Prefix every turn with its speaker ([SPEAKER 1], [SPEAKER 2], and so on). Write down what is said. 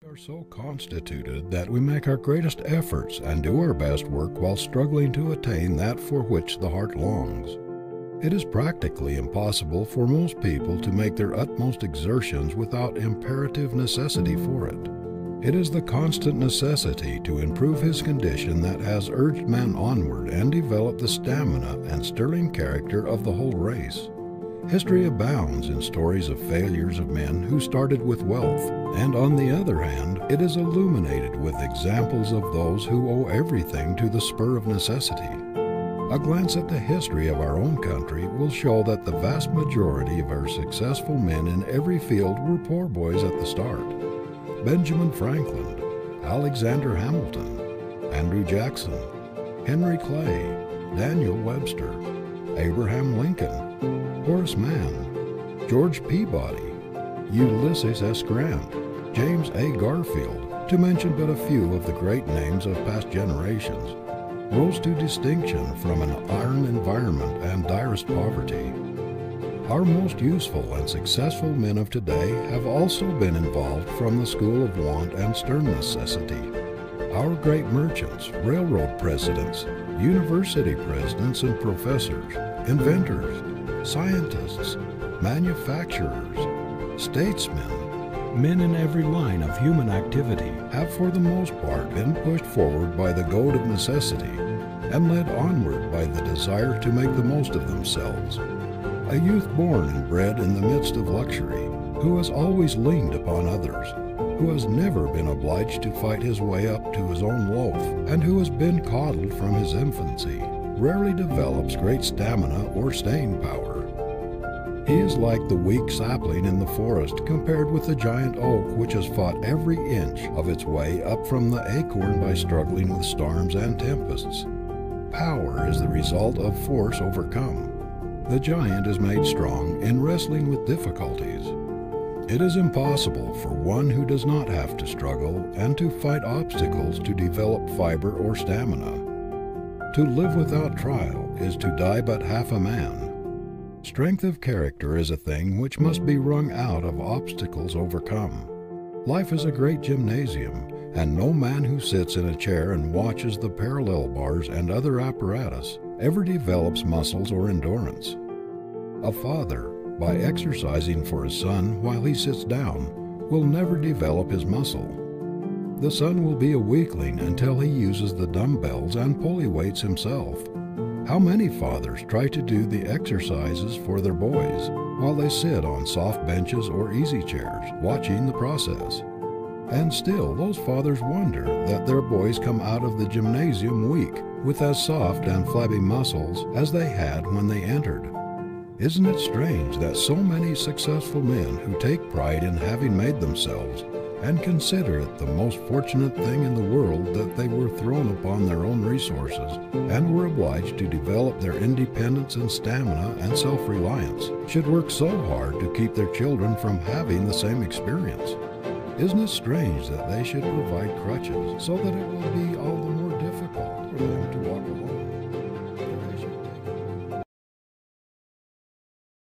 [SPEAKER 1] We are so constituted that we make our greatest efforts and do our best work while struggling to attain that for which the heart longs. It is practically impossible for most people to make their utmost exertions without imperative necessity for it. It is the constant necessity to improve his condition that has urged man onward and developed the stamina and sterling character of the whole race. History abounds in stories of failures of men who started with wealth, and on the other hand, it is illuminated with examples of those who owe everything to the spur of necessity. A glance at the history of our own country will show that the vast majority of our successful men in every field were poor boys at the start. Benjamin Franklin, Alexander Hamilton, Andrew Jackson, Henry Clay, Daniel Webster, Abraham Lincoln, Horace Mann, George Peabody, Ulysses S. Grant, James A. Garfield, to mention but a few of the great names of past generations, rose to distinction from an iron environment and direst poverty. Our most useful and successful men of today have also been involved from the school of want and stern necessity. Our great merchants, railroad presidents, university presidents and professors, inventors, scientists, manufacturers, statesmen, men in every line of human activity have for the most part been pushed forward by the goad of necessity and led onward by the desire to make the most of themselves. A youth born and bred in the midst of luxury, who has always leaned upon others, who has never been obliged to fight his way up to his own loaf, and who has been coddled from his infancy, rarely develops great stamina or staying power. He is like the weak sapling in the forest compared with the giant oak which has fought every inch of its way up from the acorn by struggling with storms and tempests. Power is the result of force overcome. The giant is made strong in wrestling with difficulties. It is impossible for one who does not have to struggle and to fight obstacles to develop fiber or stamina. To live without trial is to die but half a man. Strength of character is a thing which must be wrung out of obstacles overcome. Life is a great gymnasium, and no man who sits in a chair and watches the parallel bars and other apparatus ever develops muscles or endurance. A father, by exercising for his son while he sits down, will never develop his muscle. The son will be a weakling until he uses the dumbbells and pulley weights himself. How many fathers try to do the exercises for their boys while they sit on soft benches or easy chairs, watching the process? And still those fathers wonder that their boys come out of the gymnasium weak, with as soft and flabby muscles as they had when they entered. Isn't it strange that so many successful men who take pride in having made themselves and consider it the most fortunate thing in the world that they were thrown upon their own resources and were obliged to develop their independence and stamina and self-reliance, should work so hard to keep their children from having the same experience? Isn't it strange that they should provide crutches so that it will be all the more difficult for them to walk alone?